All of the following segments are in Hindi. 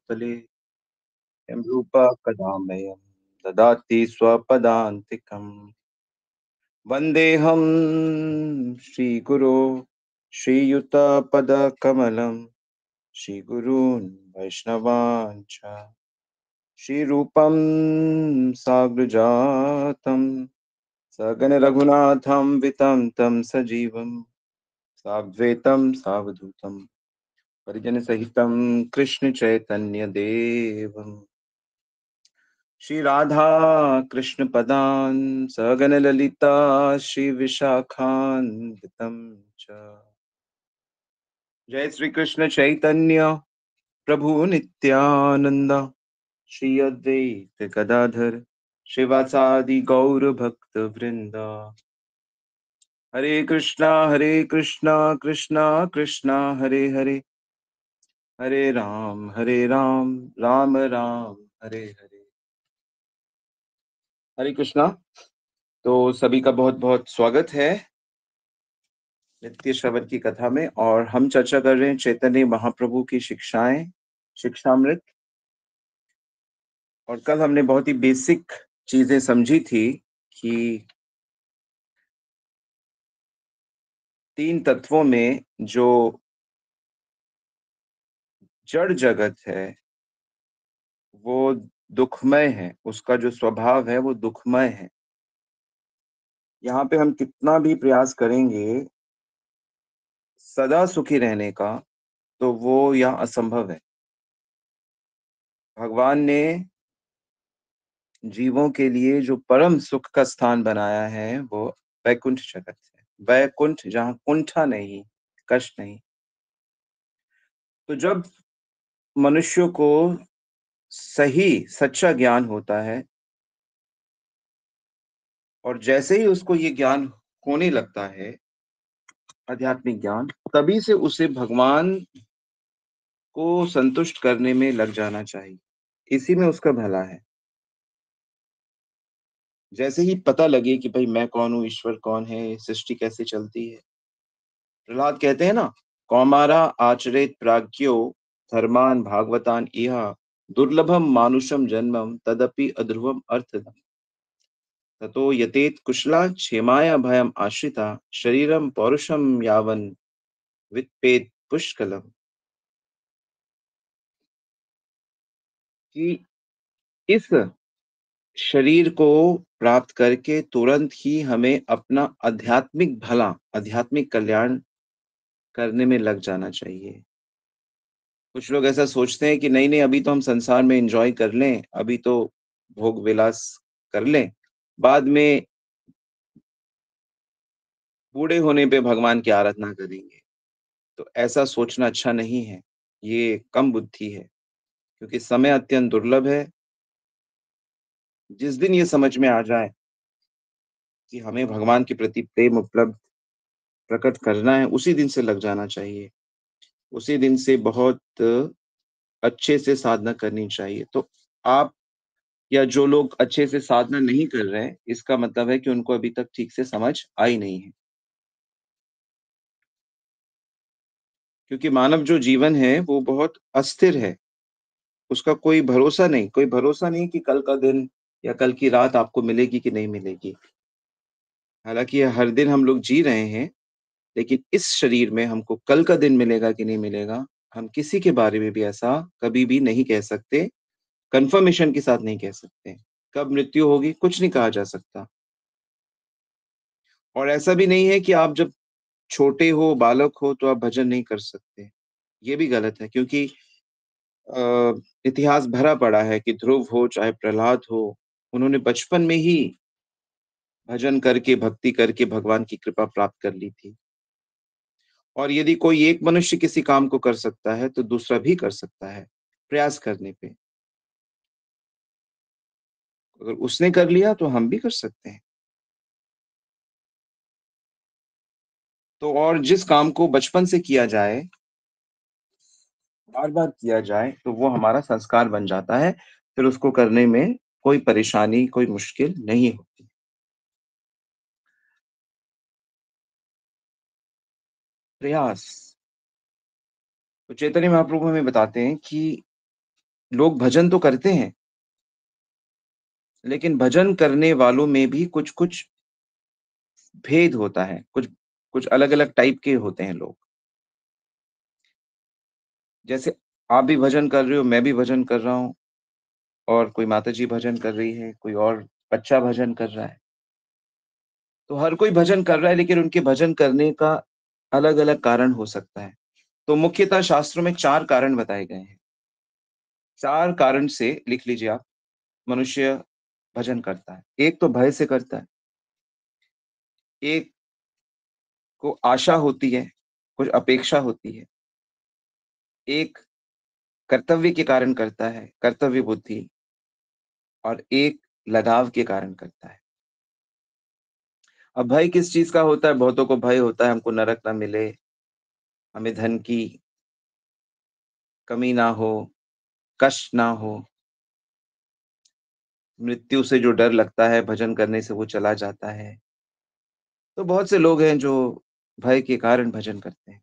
भूतले यं रूपा कदा मह्यं ददाति स्वपदान्तिकम्। वन्देऽहं श्रीगुरो श्रीयुतपदकमलं श्रीगुरून् वैष्णवांश्च श्रीरूपं साग्रजातं सगणरघुनाथं वितं तं सजीवं साद्वैतं सावधूतं परिजनसहितं कृष्णचैतन्यदेवम् श्री राधा कृष्ण पदान् सगण ललिता श्री विशाखान्वितं च। जय श्री कृष्ण चैतन्य प्रभु नित्यानंद श्री अद्वैत गदाधर शिवासादि गौर भक्त वृंदा। हरे कृष्णा कृष्णा कृष्णा हरे हरे, हरे राम राम राम हरे हरे। हरे कृष्णा। तो सभी का बहुत बहुत स्वागत है नित्य श्रवण की कथा में, और हम चर्चा कर रहे हैं चैतन्य महाप्रभु की शिक्षाएं, शिक्षामृत। और कल हमने बहुत ही बेसिक चीजें समझी थी कि तीन तत्वों में जो जड़ जगत है वो दुखमय है, उसका जो स्वभाव है वो दुखमय है। यहाँ पे हम कितना भी प्रयास करेंगे सदा सुखी रहने का, तो वो यहाँ असंभव है। भगवान ने जीवों के लिए जो परम सुख का स्थान बनाया है वो वैकुंठ जगत है। वैकुंठ जहाँ कुंठा नहीं, कष्ट नहीं। तो जब मनुष्य को सही सच्चा ज्ञान होता है, और जैसे ही उसको ये ज्ञान होने लगता है, आध्यात्मिक ज्ञान, तभी से उसे भगवान को संतुष्ट करने में लग जाना चाहिए। इसी में उसका भला है। जैसे ही पता लगे कि भाई मैं कौन हूँ, ईश्वर कौन है, सृष्टि कैसे चलती है। प्रहलाद कहते हैं ना, कौमारा आचरेत प्राज्ञो धर्मान भागवतान इह दुर्लभम मानुषम जन्मम तदपि अध्रुवम अर्थदम ततो यतेत कुशला क्षेमाय भयम आश्रिता शरीरम पौरुषम यावन वित्पेत पुष्कलम। कि इस शरीर को प्राप्त करके तुरंत ही हमें अपना आध्यात्मिक भला, आध्यात्मिक कल्याण करने में लग जाना चाहिए। कुछ लोग ऐसा सोचते हैं कि नहीं नहीं, अभी तो हम संसार में एंजॉय कर लें, अभी तो भोग विलास कर लें, बाद में बूढ़े होने पे भगवान की आराधना करेंगे। तो ऐसा सोचना अच्छा नहीं है, ये कम बुद्धि है, क्योंकि समय अत्यंत दुर्लभ है। जिस दिन ये समझ में आ जाए कि हमें भगवान के प्रति प्रेम उपलब्ध प्रकट करना है, उसी दिन से लग जाना चाहिए। उसी दिन से बहुत अच्छे से साधना करनी चाहिए। तो आप या जो लोग अच्छे से साधना नहीं कर रहे हैं, इसका मतलब है कि उनको अभी तक ठीक से समझ आई नहीं है। क्योंकि मानव जो जीवन है वो बहुत अस्थिर है। उसका कोई भरोसा नहीं कि कल का दिन या कल की रात आपको मिलेगी कि नहीं मिलेगी। हालाँकि हर दिन हम लोग जी रहे हैं, लेकिन इस शरीर में हमको कल का दिन मिलेगा कि नहीं मिलेगा, हम किसी के बारे में भी ऐसा कभी भी नहीं कह सकते, कन्फर्मेशन के साथ नहीं कह सकते। कब मृत्यु होगी, कुछ नहीं कहा जा सकता। और ऐसा भी नहीं है कि आप जब छोटे हो, बालक हो, तो आप भजन नहीं कर सकते। ये भी गलत है, क्योंकि इतिहास भरा पड़ा है कि ध्रुव हो चाहे प्रहलाद हो, उन्होंने बचपन में ही भजन करके, भक्ति करके भगवान की कृपा प्राप्त कर ली थी। और यदि कोई एक मनुष्य किसी काम को कर सकता है, तो दूसरा भी कर सकता है, प्रयास करने पे। अगर उसने कर लिया, तो हम भी कर सकते हैं। तो और जिस काम को बचपन से किया जाए, बार-बार किया जाए, तो वो हमारा संस्कार बन जाता है। फिर उसको करने में कोई परेशानी, कोई मुश्किल नहीं होती। प्रयास। तो चैतन्य महाप्रभु हमें बताते हैं कि लोग भजन तो करते हैं, लेकिन भजन करने वालों में भी कुछ-कुछ भेद होता है, कुछ कुछ अलग-अलग टाइप के होते हैं लोग। जैसे आप भी भजन कर रहे हो, मैं भी भजन कर रहा हूँ और कोई माताजी भजन कर रही है, कोई और बच्चा भजन कर रहा है। तो हर कोई भजन कर रहा है, लेकिन उनके भजन करने का अलग-अलग कारण हो सकता है। तो मुख्यतः शास्त्रों में 4 कारण बताए गए हैं। 4 कारण से लिख लीजिए आप, मनुष्य भजन करता है। एक तो भय से करता है, एक को आशा होती है, कुछ अपेक्षा होती है, एक कर्तव्य के कारण करता है, कर्तव्य बुद्धि, और एक लगाव के कारण करता है। अब भय किस चीज़ का होता है? बहुतों को भय होता है हमको नरक ना मिले, हमें धन की कमी ना हो, कष्ट ना हो, मृत्यु से जो डर लगता है भजन करने से वो चला जाता है। तो बहुत से लोग हैं जो भय के कारण भजन करते हैं,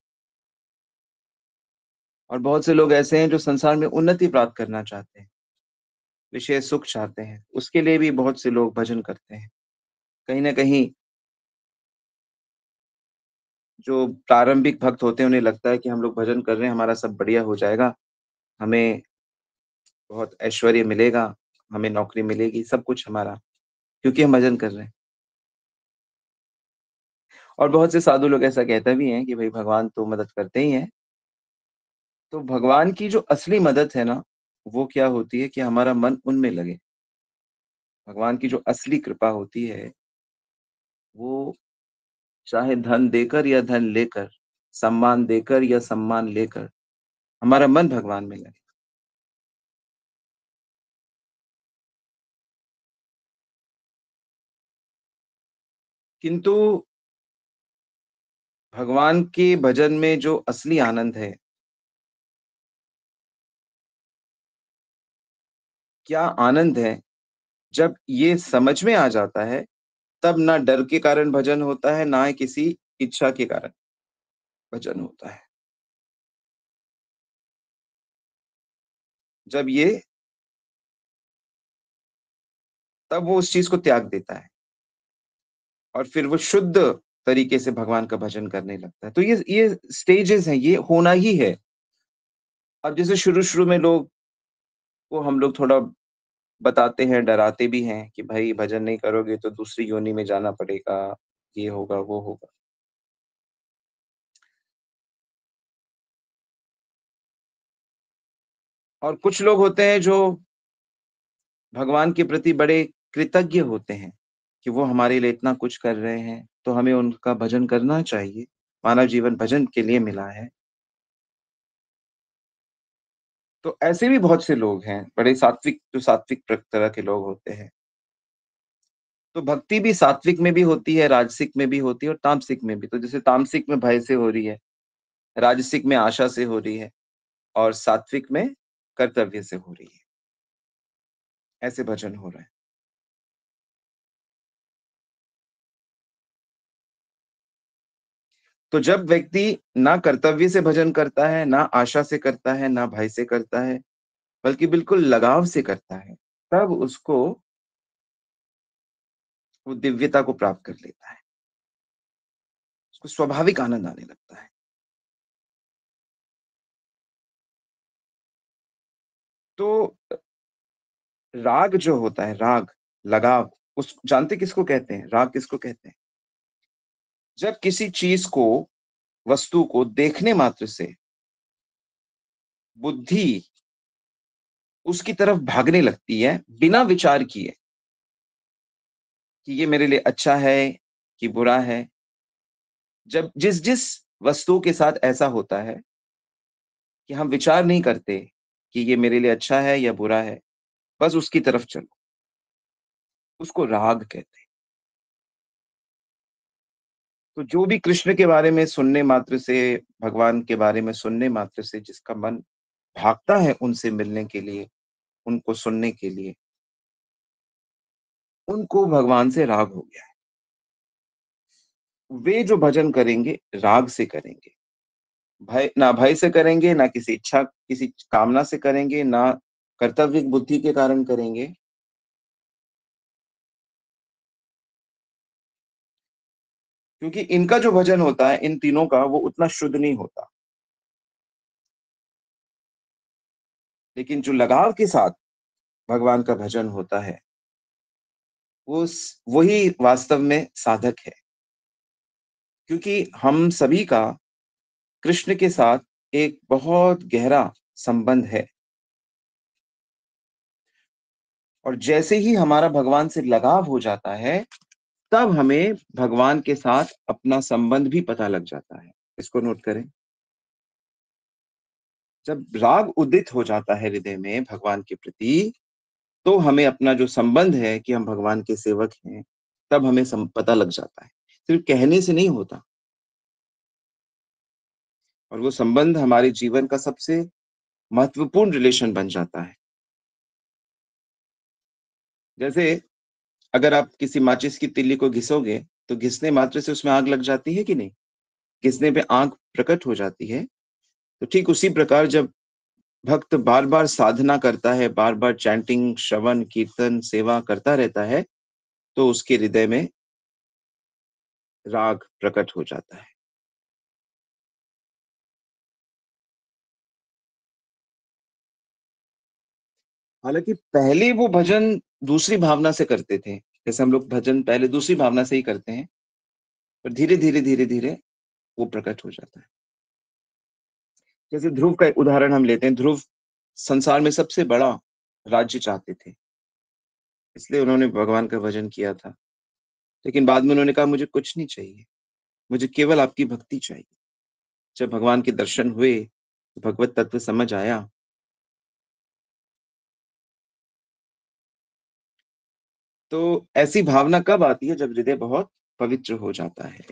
और बहुत से लोग ऐसे हैं जो संसार में उन्नति प्राप्त करना चाहते हैं, विषय सुख चाहते हैं, उसके लिए भी बहुत से लोग भजन करते हैं। कहीं न कहीं जो प्रारंभिक भक्त होते हैं उन्हें लगता है कि हम लोग भजन कर रहे हैं, हमारा सब बढ़िया हो जाएगा, हमें बहुत ऐश्वर्य मिलेगा, हमें नौकरी मिलेगी, सब कुछ हमारा, क्योंकि हम भजन कर रहे हैं। और बहुत से साधु लोग ऐसा कहते भी हैं कि भई भगवान तो मदद करते ही हैं। तो भगवान की जो असली मदद है ना, वो क्या होती है कि हमारा मन उनमें लगे। भगवान की जो असली कृपा होती है, वो चाहे धन देकर या धन लेकर, सम्मान देकर या सम्मान लेकर, हमारा मन भगवान में लगे। किंतु भगवान के भजन में जो असली आनंद है, क्या आनंद है, जब ये समझ में आ जाता है, तब ना डर के कारण भजन होता है, ना ही किसी इच्छा के कारण भजन होता है। जब ये तब वो उस चीज़ को त्याग देता है और फिर वो शुद्ध तरीके से भगवान का भजन करने लगता है। तो ये स्टेजेज़ हैं, ये होना ही है। अब जैसे शुरू-शुरू में लोग को हम लोग थोड़ा बताते हैं, डराते भी हैं कि भाई भजन नहीं करोगे तो दूसरी योनि में जाना पड़ेगा, ये होगा, वो होगा। और कुछ लोग होते हैं जो भगवान के प्रति बड़े कृतज्ञ होते हैं कि वो हमारे लिए इतना कुछ कर रहे हैं, तो हमें उनका भजन करना चाहिए। मानव जीवन भजन के लिए मिला है। तो ऐसे भी बहुत से लोग हैं, बड़े सात्विक जो सात्विक तरह के लोग होते हैं। तो भक्ति भी सात्विक में भी होती है, राजसिक में भी होती है और तामसिक में भी। तो जैसे तामसिक में भय से हो रही है, राजसिक में आशा से हो रही है और सात्विक में कर्तव्य से हो रही है। ऐसे भजन हो रहे हैं। तो जब व्यक्ति ना कर्तव्य से भजन करता है, ना आशा से करता है, ना भय से करता है, बल्कि बिल्कुल लगाव से करता है, तब उसको वो दिव्यता को प्राप्त कर लेता है। उसको स्वाभाविक आनंद आने लगता है। तो राग जो होता है, राग, लगाव, उस जानते किसको कहते हैं? राग किसको कहते हैं? जब किसी चीज़ को, वस्तु को देखने मात्र से बुद्धि उसकी तरफ भागने लगती है, बिना विचार किए कि ये मेरे लिए अच्छा है कि बुरा है। जब जिस-जिस वस्तु के साथ ऐसा होता है कि हम विचार नहीं करते कि ये मेरे लिए अच्छा है या बुरा है, बस उसकी तरफ चलो, उसको राग कहते हैं। तो जो भी कृष्ण के बारे में सुनने मात्र से, भगवान के बारे में सुनने मात्र से जिसका मन भागता है उनसे मिलने के लिए, उनको सुनने के लिए, उनको भगवान से राग हो गया है। वे जो भजन करेंगे, राग से करेंगे। भय से करेंगे, ना किसी इच्छा किसी कामना से करेंगे, ना कर्तव्य बुद्धि के कारण करेंगे, क्योंकि इनका जो भजन होता है, इन तीनों का, वो उतना शुद्ध नहीं होता। लेकिन जो लगाव के साथ भगवान का भजन होता है, वही वास्तव में साधक है। क्योंकि हम सभी का कृष्ण के साथ एक बहुत गहरा संबंध है, और जैसे ही हमारा भगवान से लगाव हो जाता है, तब हमें भगवान के साथ अपना संबंध भी पता लग जाता है। इसको नोट करें। जब राग उदित हो जाता है हृदय में भगवान के प्रति, तो हमें अपना जो संबंध है कि हम भगवान के सेवक हैं, तब हमें पता लग जाता है। सिर्फ कहने से नहीं होता, और वो संबंध हमारे जीवन का सबसे महत्वपूर्ण रिलेशन बन जाता है। जैसे अगर आप किसी माचिस की तीली को घिसोगे, तो घिसने मात्र से उसमें आग लग जाती है कि नहीं? घिसने पे आग प्रकट हो जाती है। तो ठीक उसी प्रकार जब भक्त बार-बार साधना करता है, बार-बार चैंटिंग, श्रवण, कीर्तन, सेवा करता रहता है, तो उसके हृदय में राग प्रकट हो जाता है। हालाँकि पहले वो भजन दूसरी भावना से करते थे। जैसे हम लोग भजन पहले दूसरी भावना से ही करते हैं, पर धीरे-धीरे, धीरे-धीरे वो प्रकट हो जाता है। जैसे ध्रुव का एक उदाहरण हम लेते हैं। ध्रुव संसार में सबसे बड़ा राज्य चाहते थे, इसलिए उन्होंने भगवान का भजन किया था। लेकिन बाद में उन्होंने कहा, मुझे कुछ नहीं चाहिए, मुझे केवल आपकी भक्ति चाहिए। जब भगवान के दर्शन हुए, भगवत तत्व समझ आया, तो ऐसी भावना कब आती है? जब हृदय बहुत पवित्र हो जाता है।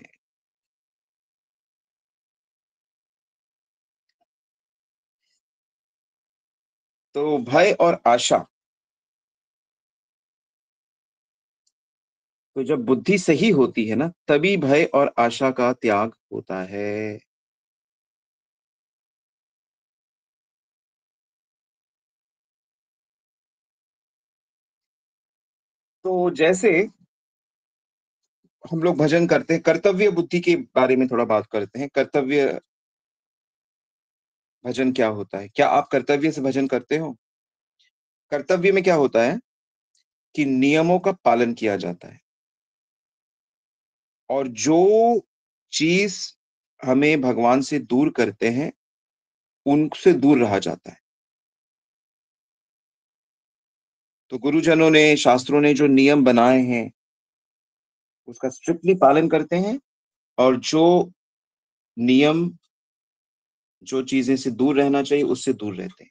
तो भय और आशा, तो जब बुद्धि सही होती है ना, तभी भय और आशा का त्याग होता है। तो जैसे हम लोग भजन करते हैं, कर्तव्य बुद्धि के बारे में थोड़ा बात करते हैं। कर्तव्य भजन क्या होता है? क्या आप कर्तव्य से भजन करते हो? कर्तव्य में क्या होता है कि नियमों का पालन किया जाता है, और जो चीज़ हमें भगवान से दूर करते हैं, उनसे दूर रहा जाता है। तो गुरुजनों ने, शास्त्रों ने जो नियम बनाए हैं, उसका स्ट्रिक्टली पालन करते हैं, और जो नियम, जो चीज़ें से दूर रहना चाहिए, उससे दूर रहते हैं।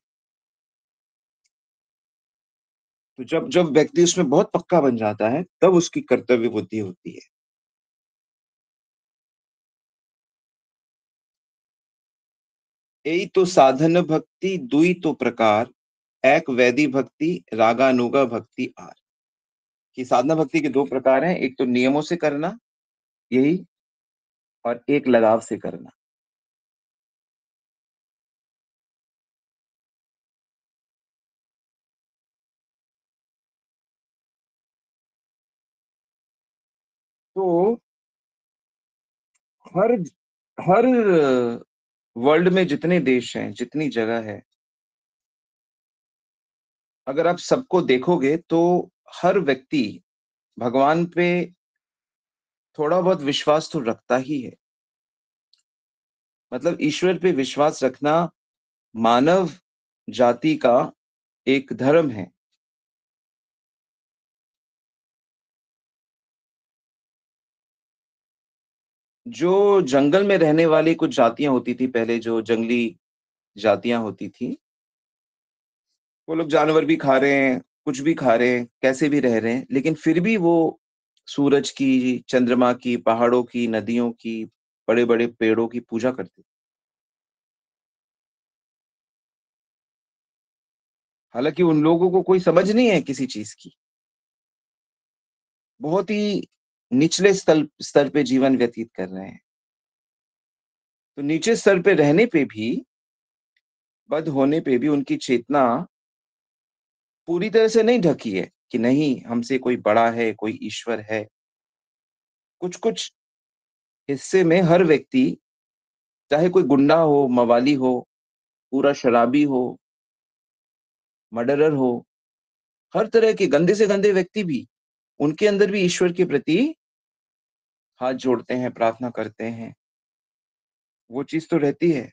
तो जब जब व्यक्ति उसमें बहुत पक्का बन जाता है, तब उसकी कर्तव्य बुद्धि होती है। एई तो साधन भक्ति दुई तो प्रकार, एक वैदी भक्ति रागानुगा भक्ति आर। कि साधना भक्ति के 2 प्रकार हैं, एक तो नियमों से करना, यही, और एक लगाव से करना। तो हर हर वर्ल्ड में जितने देश हैं, जितनी जगह है, अगर आप सबको देखोगे, तो हर व्यक्ति भगवान पे थोड़ा बहुत विश्वास तो रखता ही है। मतलब ईश्वर पे विश्वास रखना मानव जाति का एक धर्म है। जो जंगल में रहने वाली कुछ जातियाँ होती थी पहले, जो जंगली जातियाँ होती थी, वो लोग जानवर भी खा रहे हैं, कुछ भी खा रहे हैं, कैसे भी रह रहे हैं, लेकिन फिर भी वो सूरज की, चंद्रमा की, पहाड़ों की, नदियों की, बड़े-बड़े पेड़ों की पूजा करते थे। हालाँकि उन लोगों को कोई समझ नहीं है किसी चीज़ की। बहुत ही निचले स्तर स्तर पे जीवन व्यतीत कर रहे हैं। तो नीचे स्तर पे रहने पे भी, बद होने पे भी उनकी चेतना पूरी तरह से नहीं ढकी है कि नहीं हमसे कोई बड़ा है, कोई ईश्वर है। कुछ-कुछ हिस्से में हर व्यक्ति, चाहे कोई गुंडा हो, मवाली हो, पूरा शराबी हो, मर्डरर हो, हर तरह के गंदे से गंदे व्यक्ति भी, उनके अंदर भी ईश्वर के प्रति हाथ जोड़ते हैं, प्रार्थना करते हैं। वो चीज़ तो रहती है।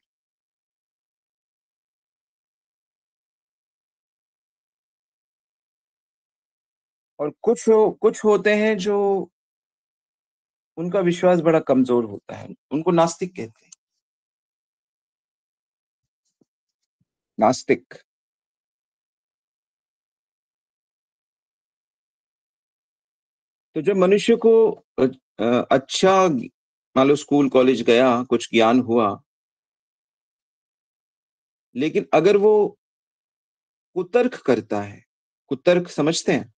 और कुछ होते हैं जो उनका विश्वास बड़ा कमज़ोर होता है। उनको नास्तिक कहते हैं। नास्तिक। तो जब मनुष्य को अच्छा मान लो स्कूल, कॉलेज गया, कुछ ज्ञान हुआ, लेकिन अगर वो कुतर्क करता है, कुतर्क समझते हैं?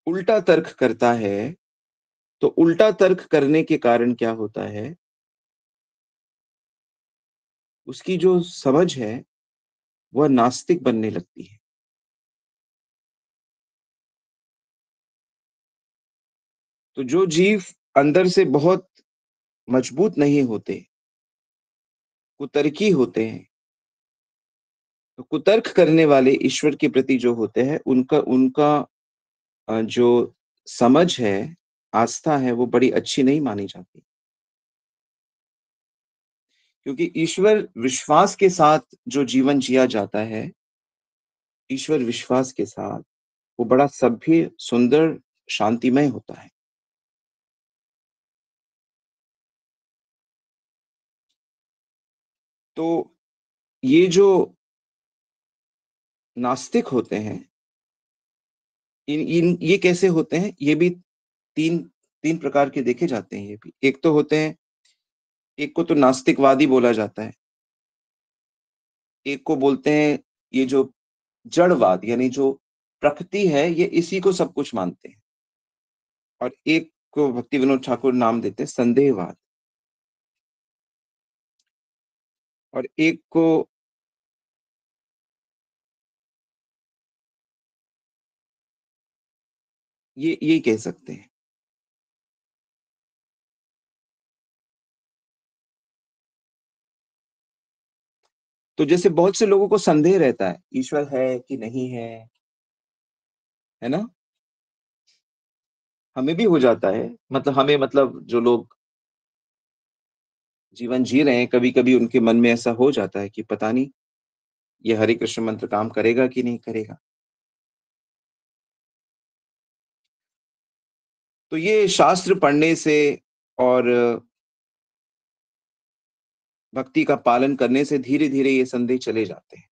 उल्टा तर्क करता है, तो उल्टा तर्क करने के कारण क्या होता है, उसकी जो समझ है, वह नास्तिक बनने लगती है। तो जो जीव अंदर से बहुत मजबूत नहीं होते, कुतर्की होते हैं, तो कुतर्क करने वाले ईश्वर के प्रति जो होते हैं, उनका उनका जो समझ है, आस्था है, वो बड़ी अच्छी नहीं मानी जाती। क्योंकि ईश्वर विश्वास के साथ जो जीवन जिया जाता है, ईश्वर विश्वास के साथ, वो बड़ा सभ्य, सुंदर, शांतिमय होता है। तो ये जो नास्तिक होते हैं, इन इन ये कैसे होते हैं? ये भी 3 3 प्रकार के देखे जाते हैं ये भी। एक तो होते हैं, एक को तो नास्तिकवादी बोला जाता है, एक को बोलते हैं ये जो जड़वाद यानी जो प्रकृति है, ये इसी को सब कुछ मानते हैं, और एक को भक्ति विनोद ठाकुर नाम देते हैं संदेहवाद, और एक को ये कह सकते हैं। तो जैसे बहुत से लोगों को संदेह रहता है, ईश्वर है कि नहीं है ना? हमें भी हो जाता है, मतलब हमें, मतलब जो लोग जीवन जी रहे हैं, कभी-कभी उनके मन में ऐसा हो जाता है कि पता नहीं ये हरे कृष्ण मंत्र काम करेगा कि नहीं करेगा। तो ये शास्त्र पढ़ने से और भक्ति का पालन करने से धीरे-धीरे ये संदेह चले जाते हैं।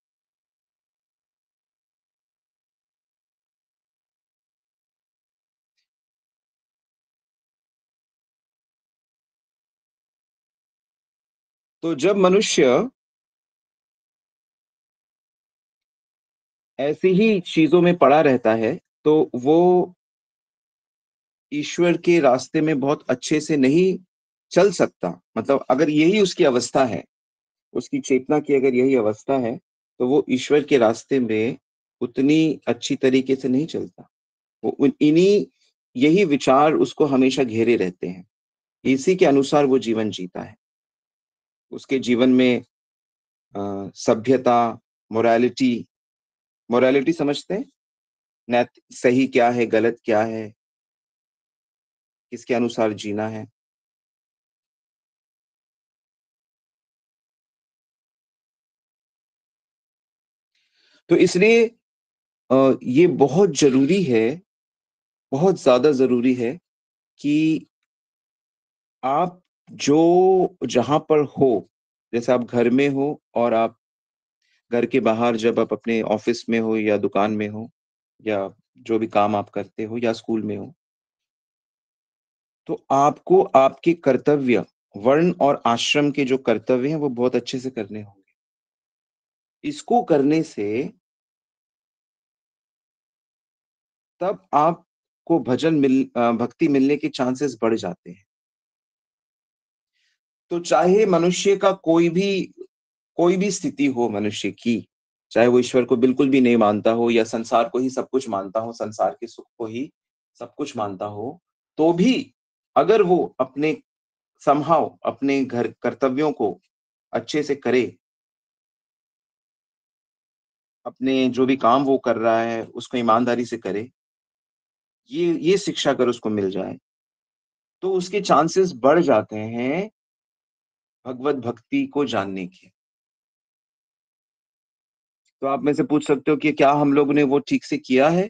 तो जब मनुष्य ऐसी ही चीज़ों में पड़ा रहता है, तो वो ईश्वर के रास्ते में बहुत अच्छे से नहीं चल सकता। मतलब अगर यही उसकी अवस्था है, उसकी चेतना की अगर यही अवस्था है, तो वो ईश्वर के रास्ते में उतनी अच्छी तरीके से नहीं चलता। वो उन इन्हीं यही विचार उसको हमेशा घेरे रहते हैं। इसी के अनुसार वो जीवन जीता है। उसके जीवन में सभ्यता, मोरालिटी, मोरालिटी समझते हैं? नैत सही क्या है, गलत क्या है, किसके अनुसार जीना है। तो इसलिए ये बहुत ज़रूरी है, बहुत ज़्यादा ज़रूरी है कि आप जो जहाँ पर हो, जैसे आप घर में हो और आप घर के बाहर जब आप अपने ऑफ़िस में हो या दुकान में हो या जो भी काम आप करते हो या स्कूल में हो, तो आपको आपके कर्तव्य, वर्ण और आश्रम के जो कर्तव्य हैं, वो बहुत अच्छे से करने होंगे। इसको करने से तब आपको भक्ति मिलने के चांसेस बढ़ जाते हैं। तो चाहे मनुष्य का कोई भी स्थिति हो मनुष्य की, चाहे वो ईश्वर को बिल्कुल भी नहीं मानता हो या संसार को ही सब कुछ मानता हो, संसार के सुख को ही सब कुछ मानता हो, तो भी अगर वो अपने समहाउ अपने घर कर्तव्यों को अच्छे से करे, अपने जो भी काम वो कर रहा है, उसको ईमानदारी से करे, ये शिक्षा अगर उसको मिल जाए, तो उसके चांसेस बढ़ जाते हैं भगवत भक्ति को जानने के। तो आप मेरे से पूछ सकते हो कि क्या हम लोगों ने वो ठीक से किया है,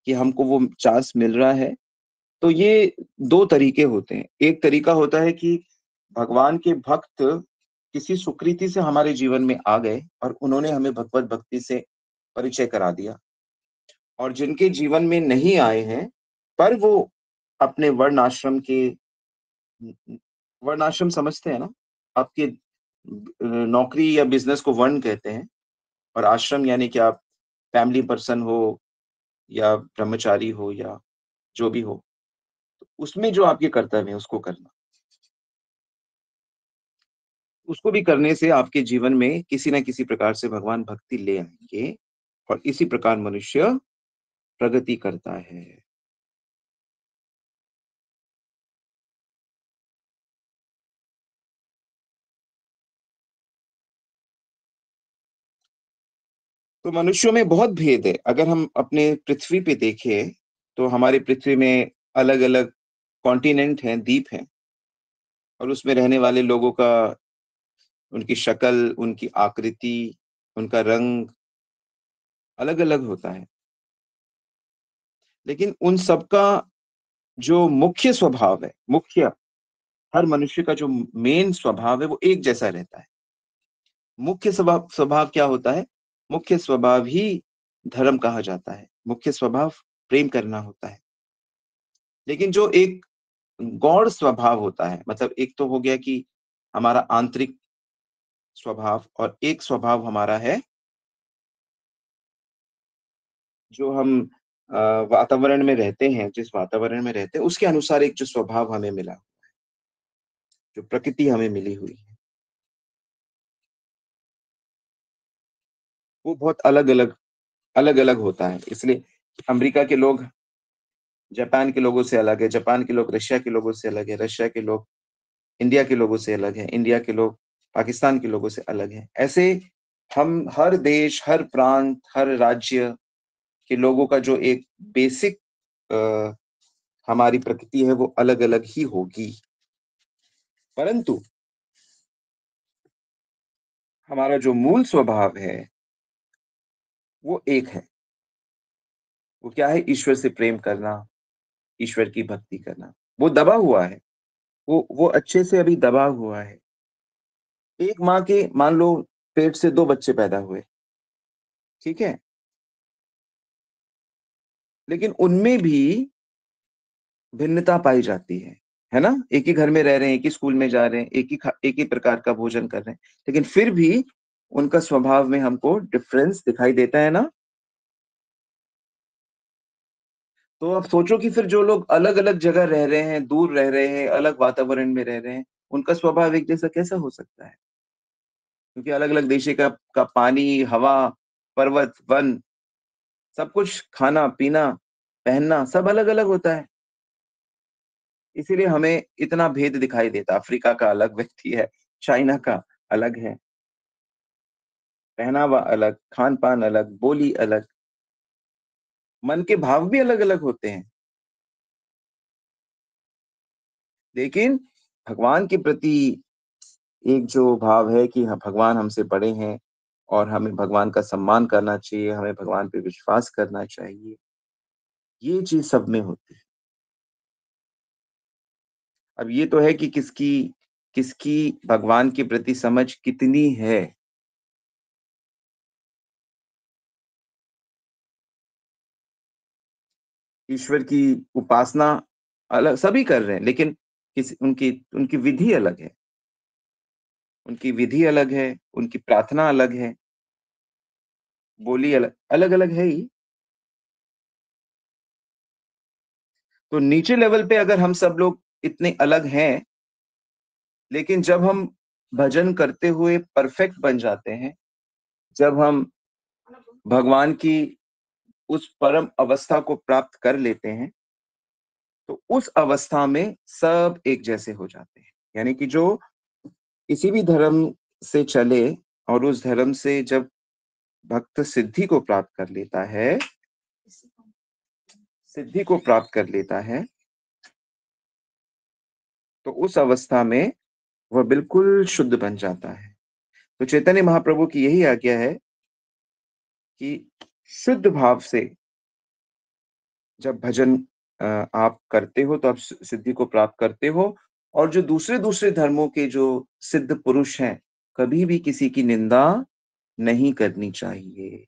कि हमको वो चांस मिल रहा है? तो ये 2 तरीके होते हैं। एक तरीका होता है कि भगवान के भक्त किसी सुकृति से हमारे जीवन में आ गए और उन्होंने हमें भगवत भक्ति से परिचय करा दिया। और जिनके जीवन में नहीं आए हैं, पर वो अपने वर्ण आश्रम के वर्ण आश्रम समझते हैं ना? आपके नौकरी या बिज़नेस को वर्ण कहते हैं और आश्रम यानी कि आप फैमिली पर्सन हो या ब्रह्मचारी हो या जो भी हो, उसमें जो आपके कर्तव्य हैं उसको करना। उसको भी करने से आपके जीवन में किसी न किसी प्रकार से भगवान भक्ति ले आएँगे और इसी प्रकार मनुष्य प्रगति करता है। तो मनुष्यों में बहुत भेद है। अगर हम अपने पृथ्वी पे देखें, तो हमारी पृथ्वी में अलग-अलग कॉन्टिनेंट हैं, द्वीप हैं और उसमें रहने वाले लोगों का उनकी शक्ल, उनकी आकृति, उनका रंग अलग-अलग होता है। लेकिन उन सबका जो मुख्य स्वभाव है, हर मनुष्य का जो मेन स्वभाव है, वो एक जैसा रहता है। मुख्य स्वभाव स्वभाव क्या होता है? मुख्य स्वभाव ही धर्म कहा जाता है। मुख्य स्वभाव प्रेम करना होता है। लेकिन जो एक गौण स्वभाव होता है, मतलब एक तो हो गया कि हमारा आंतरिक स्वभाव और एक स्वभाव हमारा है, जो हम अ, वातावरण में रहते हैं, जिस वातावरण में रहते हैं, उसके अनुसार एक जो स्वभाव हमें मिला, जो प्रकृति हमें मिली हुई है, वो बहुत अलग-अलग होता है। इसलिए अमेरिका के लोग जापान के लोगों से अलग है, जापान के लोग रशिया के लोगों से अलग है, रशिया के लोग इंडिया के लोगों से अलग हैं, इंडिया के लोग पाकिस्तान के लोगों से अलग हैं। ऐसे हम हर देश, हर प्रांत, हर राज्य के लोगों का जो एक बेसिक अ, हमारी प्रकृति है वो अलग-अलग ही होगी। परंतु हमारा जो मूल स्वभाव है, वो एक है। वो क्या है? ईश्वर से प्रेम करना, ईश्वर की भक्ति करना। वो दबा हुआ है, वो अच्छे से अभी दबा हुआ है। एक माँ के मान लो पेट से 2 बच्चे पैदा हुए, ठीक है? लेकिन उनमें भी भिन्नता पाई जाती है ना? एक ही घर में रह रहे हैं, एक ही स्कूल में जा रहे हैं, एक ही प्रकार का भोजन कर रहे हैं, लेकिन फिर भी उनका स्वभाव में हमको डिफरेंस दिखाई देता है ना? तो आप सोचो कि फिर जो लोग अलग-अलग जगह रह रहे हैं, दूर रह रहे हैं, अलग वातावरण में रह रहे हैं, उनका स्वभाव एक जैसा कैसा हो सकता है? क्योंकि अलग-अलग देशे का पानी, हवा, पर्वत, वन सब कुछ खाना-पीना, पहनना सब अलग-अलग होता है। इसीलिए हमें इतना भेद दिखाई देता है। अफ्रीका का अलग व्यक्ति है, चाइना का अलग है, पहनावा अलग, खान-पान अलग, बोली अलग, मन के भाव भी अलग-अलग होते हैं। लेकिन भगवान के प्रति एक जो भाव है कि हाँ, भगवान हमसे बड़े हैं और हमें भगवान का सम्मान करना चाहिए, हमें भगवान पे विश्वास करना चाहिए, ये चीज़ सब में होती है। अब ये तो है कि किसकी किसकी भगवान के प्रति समझ कितनी है। ईश्वर की उपासना अलग सभी कर रहे हैं, लेकिन किसी उनकी उनकी विधि अलग है। उनकी विधि अलग है, उनकी प्रार्थना अलग है, बोली अलग-अलग है ही। तो नीचे लेवल पे अगर हम सब लोग इतने अलग हैं, लेकिन जब हम भजन करते हुए परफेक्ट बन जाते हैं, जब हम भगवान की उस परम अवस्था को प्राप्त कर लेते हैं, तो उस अवस्था में सब एक जैसे हो जाते हैं। यानी कि जो किसी भी धर्म से चले और उस धर्म से जब भक्त सिद्धि को प्राप्त कर लेता है, सिद्धि को प्राप्त कर लेता है, तो उस अवस्था में वह बिल्कुल शुद्ध बन जाता है। तो चैतन्य महाप्रभु की यही आज्ञा है कि शुद्ध भाव से जब भजन आप करते हो तो आप सिद्धि को प्राप्त करते हो। और जो दूसरे दूसरे धर्मों के जो सिद्ध पुरुष हैं, कभी भी किसी की निंदा नहीं करनी चाहिए।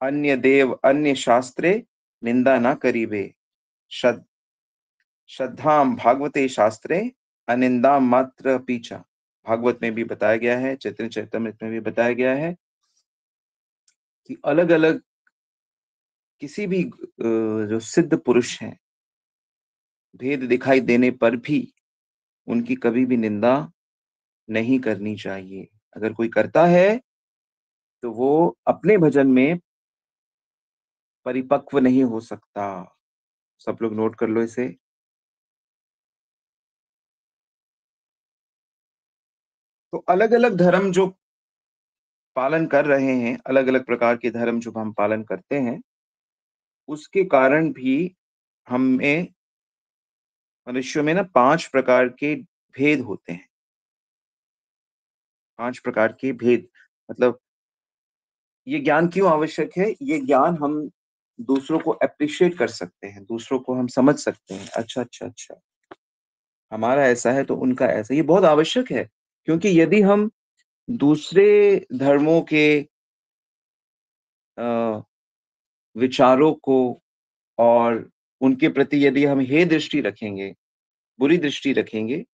अन्य देव अन्य शास्त्रे निंदा ना करीबे, श्रद्धाम भागवते शास्त्रे अनिंदा मात्र पीछा। भागवत में भी बताया गया है, चैतन्य चरितमृत में भी बताया गया है कि अलग अलग किसी भी जो सिद्ध पुरुष हैं, भेद दिखाई देने पर भी उनकी कभी भी निंदा नहीं करनी चाहिए। अगर कोई करता है तो वो अपने भजन में परिपक्व नहीं हो सकता। सब लोग नोट कर लो इसे। तो अलग अलग धर्म जो पालन कर रहे हैं, अलग अलग प्रकार के धर्म जो हम पालन करते हैं, उसके कारण भी हमें मनुष्यों में ना 5 प्रकार के भेद होते हैं। 5 प्रकार के भेद मतलब ये ज्ञान क्यों आवश्यक है? ये ज्ञान हम दूसरों को एप्रिशिएट कर सकते हैं, दूसरों को हम समझ सकते हैं। अच्छा, अच्छा, अच्छा, हमारा ऐसा है तो उनका ऐसा, ये बहुत आवश्यक है। क्योंकि यदि हम दूसरे धर्मों के अ, विचारों को और उनके प्रति यदि हम हे दृष्टि रखेंगे, बुरी दृष्टि रखेंगे,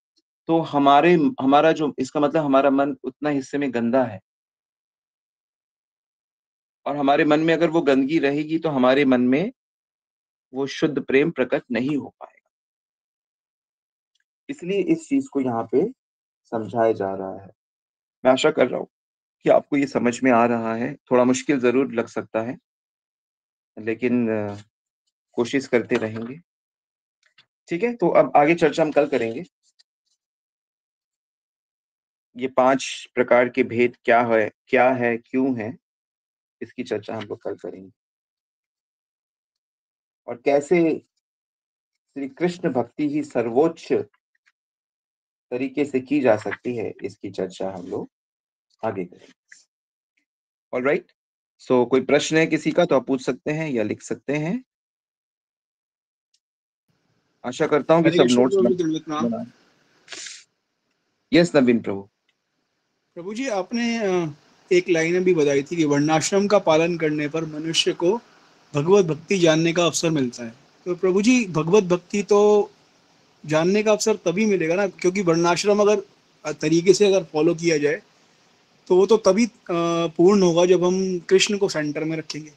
तो हमारा जो इसका मतलब हमारा मन उतना हिस्से में गंदा है। और हमारे मन में अगर वो गंदगी रहेगी तो हमारे मन में वो शुद्ध प्रेम प्रकट नहीं हो पाएगा। इसलिए इस चीज को यहाँ पे समझाया जा रहा है। मैं आशा कर रहा हूँ कि आपको ये समझ में आ रहा है। थोड़ा मुश्किल ज़रूर लग सकता है, लेकिन कोशिश करते रहेंगे। ठीक है? तो अब आगे चर्चा हम कल करेंगे। ये 5 प्रकार के भेद क्या है, क्यों है, इसकी चर्चा हम लोग कल करेंगे। और कैसे श्री कृष्ण भक्ति ही सर्वोच्च तरीके से की जा सकती है, इसकी चर्चा हम लोग आगे करेंगे। ऑलराइट? सो कोई प्रश्न है किसी का तो आप पूछ सकते हैं या लिख सकते हैं। आशा करता हूँ कि हरे सब कृष्ण नोट्स प्रभु जी, दंडवत प्रणाम। बना। यस नवीन प्रभु। प्रभु जी, आपने एक लाइन अभी बताई थी कि वर्णाश्रम का पालन करने पर मनुष्य को भगवत भक्ति जानने का अवसर मिलता है। तो प्रभु जी, भगवत भक्ति तो जानने का अवसर तभी मिलेगा ना, क्योंकि वर्णाश्रम अगर तरीके से अगर फॉलो किया जाए तो वो तो तभी पूर्ण होगा जब हम कृष्ण को सेंटर में रखेंगे।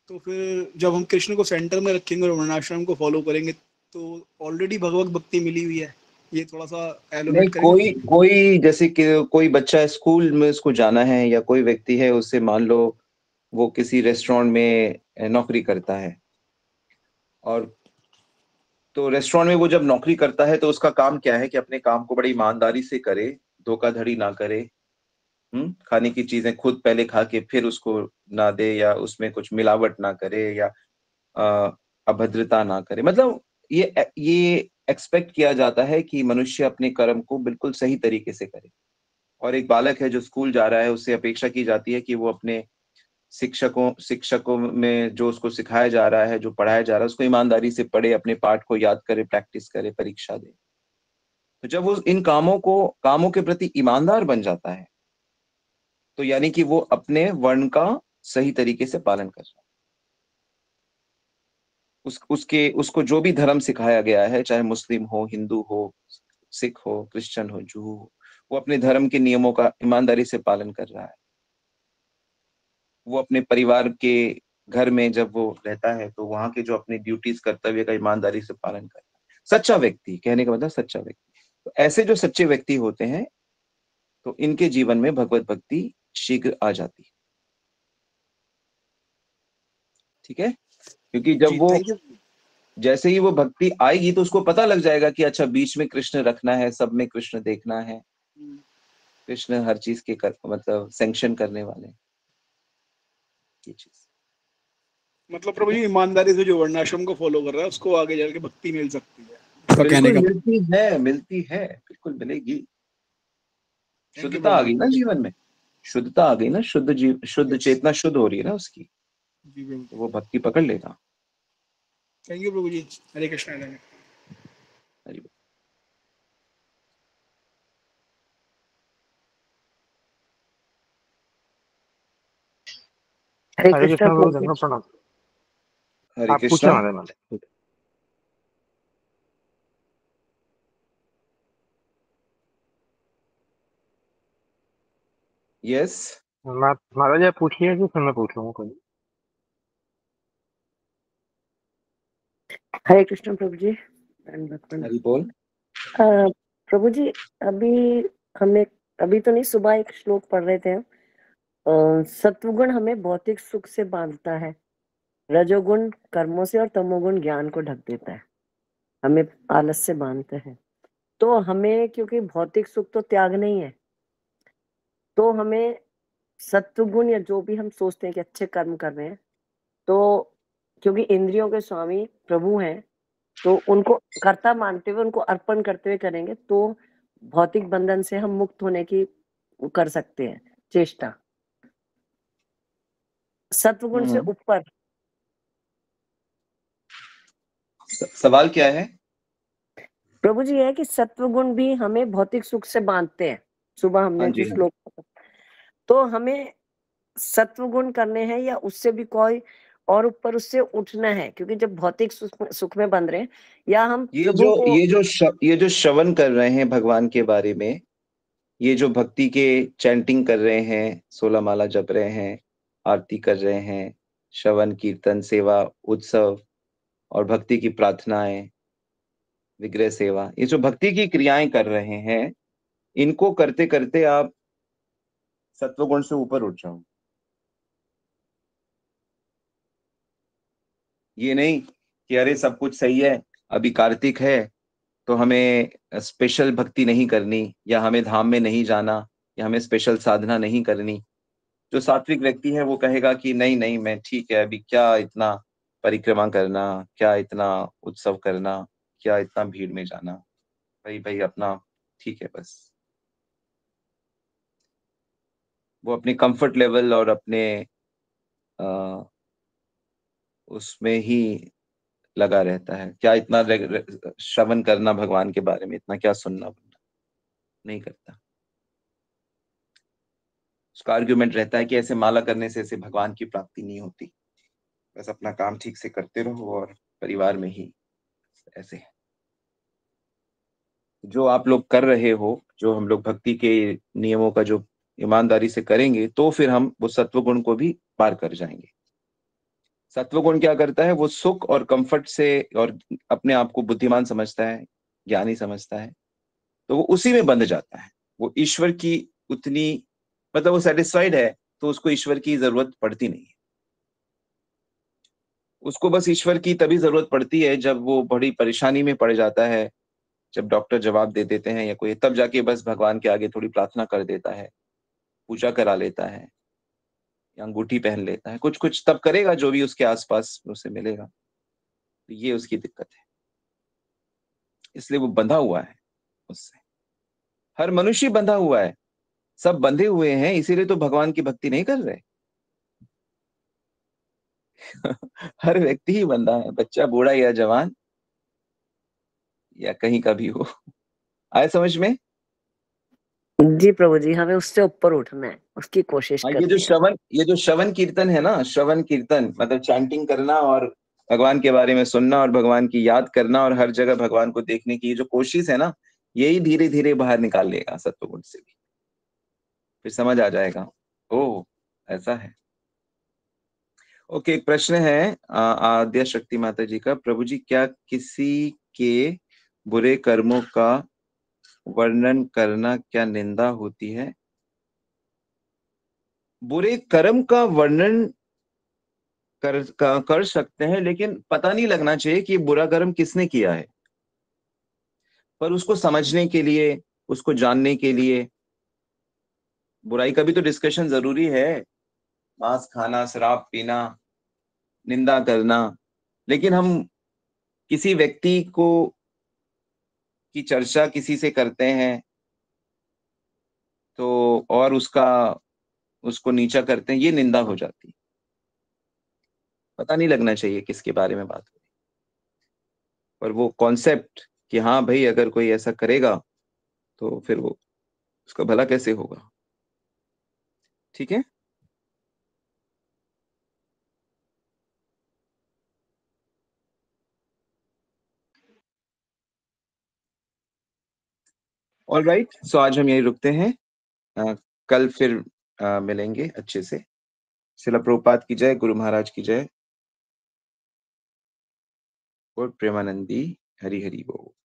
तो फिर जब हम कृष्ण को सेंटर में रखेंगे और वर्णाश्रम को फॉलो करेंगे तो ऑलरेडी भगवत भक्ति मिली हुई है। ये थोड़ा सा नहीं, एलोबरेट करेंगे कोई प्लीज। कोई जैसे कि कोई बच्चा स्कूल में उसको जाना है, या कोई व्यक्ति है उससे मान लो वो किसी रेस्टोरेंट में नौकरी करता है, और तो रेस्टोरेंट में वो जब नौकरी करता है तो उसका काम क्या है कि अपने काम को बड़ी ईमानदारी से करे, धोखाधड़ी ना करे। खाने की चीजें खुद पहले खा के फिर उसको ना दे, या उसमें कुछ मिलावट ना करे, या अभद्रता ना करे। मतलब ये एक्सपेक्ट किया जाता है कि मनुष्य अपने कर्म को बिल्कुल सही तरीके से करे। और एक बालक है जो स्कूल जा रहा है, उससे अपेक्षा की जाती है कि वो अपने शिक्षकों में जो उसको सिखाया जा रहा है, जो पढ़ाया जा रहा है, उसको ईमानदारी से पढ़े, अपने पाठ को याद करे, प्रैक्टिस करे, परीक्षा दे। तो जब वो इन कामों के प्रति ईमानदार बन जाता है, तो यानी कि वो अपने वर्ण का सही तरीके से पालन कर रहा है। उसको जो भी धर्म सिखाया गया है, चाहे मुस्लिम हो, हिंदू हो, सिख हो, क्रिश्चियन हो, जू हो, वो अपने धर्म के नियमों का ईमानदारी से पालन कर रहा है। वो अपने परिवार के घर में जब वो रहता है तो वहां के जो अपने ड्यूटीज कर्तव्य का ईमानदारी से पालन करता है। सच्चा व्यक्ति कहने का मतलब सच्चा व्यक्ति। तो ऐसे जो सच्चे व्यक्ति होते हैं, तो इनके जीवन में भगवत भक्ति शीघ्र आ जाती है। ठीक है, क्योंकि जब जी, वो थैंक यू। जैसे ही वो भक्ति आएगी तो उसको पता लग जाएगा कि अच्छा बीच में कृष्ण रखना है, सब में कृष्ण देखना है, कृष्ण हर चीज के मतलब सैंक्शन करने वाले हैं, ये चीज। मतलब ठीक प्रभु है, जी ईमानदारी से जो वर्णाश्रम को फॉलो कर रहा है उसको आगे जाके भक्ति मिल सकती है, उसका कहने बिल्कुल का। मिलती है, बिल्कुल मिलेगी। थैंक यू शुद्धता आ प्रभु गई जी, ना जीवन में, शुद्धता आ गई ना, शुद्ध जीव, शुद्ध यस, चेतना शुद्ध हो रही है ना उसकी, जी प्रभु तो जी, वो भक्ति पकड़ लेगा। थैंक यू प्रभु जी। हरे कृष्णा, हरे हरि हरे हरे कृष्णा कृष्ण प्रभु, प्रभु जी। धन्यवाद, प्रणाम। हरे आप पूछे कृष्णा। माता माता। यस, माता जी आप पूछिए कि फिर मैं पूछूंगा कोई। हरे कृष्ण प्रभु जी, धन्यवाद प्रणाम। हरि बोल। प्रभु जी, अभी हमने अभी तो नहीं, सुबह एक श्लोक पढ़ रहे थे। सत्वगुण हमें भौतिक सुख से बांधता है, रजोगुण कर्मों से और तमोगुण ज्ञान को ढक देता है, हमें आलस से बांधते हैं। तो हमें, क्योंकि भौतिक सुख तो त्याग नहीं है, तो हमें सत्वगुण या जो भी हम सोचते हैं कि अच्छे कर्म कर रहे हैं, तो क्योंकि इंद्रियों के स्वामी प्रभु हैं, तो उनको कर्ता मानते हुए, उनको अर्पण करते हुए करेंगे तो भौतिक बंधन से हम मुक्त होने की कर सकते हैं चेष्टा, सत्वगुण से ऊपर। सवाल क्या है? प्रभु जी, है कि सत्वगुण भी हमें भौतिक सुख से बांधते हैं। सुबह हाँ हमने जो जी, हाँ जी। श्लोक पढ़ा, तो हमें सत्वगुण करने हैं या उससे भी कोई और ऊपर उससे उठना है, क्योंकि जब भौतिक सुख में बंध रहे हैं या हम प्रभु को। ये जो श्रवण कर रहे हैं भगवान के बारे में, ये जो भक्ति के चैंटिंग कर रहे हैं, 16 माला जप रहे हैं, आरती कर रहे हैं, श्रवण कीर्तन सेवा उत्सव और भक्ति की प्रार्थनाएं, विग्रह सेवा, ये जो भक्ति की क्रियाएं कर रहे हैं, इनको करते करते आप सत्वगुण से ऊपर उठ जाओ। ये नहीं कि अरे सब कुछ सही है, अभी कार्तिक है तो हमें स्पेशल भक्ति नहीं करनी, या हमें धाम में नहीं जाना, या हमें स्पेशल साधना नहीं करनी। जो सात्विक व्यक्ति है वो कहेगा कि नहीं नहीं, मैं ठीक है, अभी क्या इतना परिक्रमा करना, क्या इतना उत्सव करना, क्या इतना भीड़ में जाना, भाई भाई अपना ठीक है बस। वो अपने कंफर्ट लेवल और अपने आ, उसमें ही लगा रहता है। क्या इतना श्रवण करना भगवान के बारे में, इतना क्या सुनना, नहीं करता। उसका आर्ग्यूमेंट रहता है कि ऐसे माला करने से ऐसे भगवान की प्राप्ति नहीं होती, बस अपना काम ठीक से करते रहो और परिवार में ही ऐसे। जो आप लोग कर रहे हो, जो हम लोग भक्ति के नियमों का जो ईमानदारी से करेंगे, तो फिर हम वो सत्व गुण को भी पार कर जाएंगे। सत्व गुण क्या करता है? वो सुख और कंफर्ट से, और अपने आप को बुद्धिमान समझता है, ज्ञानी समझता है, तो वो उसी में बंध जाता है। वो ईश्वर की उतनी, मतलब वो सेटिस्फाइड है, तो उसको ईश्वर की जरूरत पड़ती नहीं है। उसको बस ईश्वर की तभी जरूरत पड़ती है जब वो बड़ी परेशानी में पड़ जाता है, जब डॉक्टर जवाब दे देते हैं या कोई, तब जाके बस भगवान के आगे थोड़ी प्रार्थना कर देता है, पूजा करा लेता है, या अंगूठी पहन लेता है, कुछ कुछ तब करेगा जो भी उसके आसपास उसे मिलेगा। तो ये उसकी दिक्कत है, इसलिए वो बंधा हुआ है उससे। हर मनुष्य बंधा हुआ है, सब बंधे हुए हैं, इसीलिए तो भगवान की भक्ति नहीं कर रहे। हर व्यक्ति ही बंधा है, बच्चा बूढ़ा या जवान या कहीं का भी हो। आए समझ में? जी प्रभु जी, हमें उससे ऊपर उठना है, उसकी कोशिश हाँ, करनी है। ये जो श्रवण कीर्तन है ना, श्रवण कीर्तन मतलब चैंटिंग करना और भगवान के बारे में सुनना और भगवान की याद करना और हर जगह भगवान को देखने की जो कोशिश है ना, यही धीरे धीरे बाहर निकाल लेगा सत्वगुण से भी। फिर समझ आ जाएगा, ओ ऐसा है। ओके, एक प्रश्न है आद्या शक्ति माता जी का। प्रभु जी, क्या किसी के बुरे कर्मों का वर्णन करना क्या निंदा होती है? बुरे कर्म का वर्णन कर सकते हैं, लेकिन पता नहीं लगना चाहिए कि बुरा कर्म किसने किया है। पर उसको समझने के लिए, उसको जानने के लिए, बुराई का भी तो डिस्कशन जरूरी है। मांस खाना, शराब पीना, निंदा करना, लेकिन हम किसी व्यक्ति को की चर्चा किसी से करते हैं तो, और उसको नीचा करते हैं, ये निंदा हो जाती है। पता नहीं लगना चाहिए किसके बारे में बात हो रही, पर वो कॉन्सेप्ट कि हाँ भाई अगर कोई ऐसा करेगा तो फिर वो उसका भला कैसे होगा। ठीक है। ऑल राइट, सो आज हम यही रुकते हैं। कल फिर मिलेंगे अच्छे से। शिला प्रभुपाद की जय, गुरु महाराज की जय, और प्रेमानंदी। हरि हरि बोल।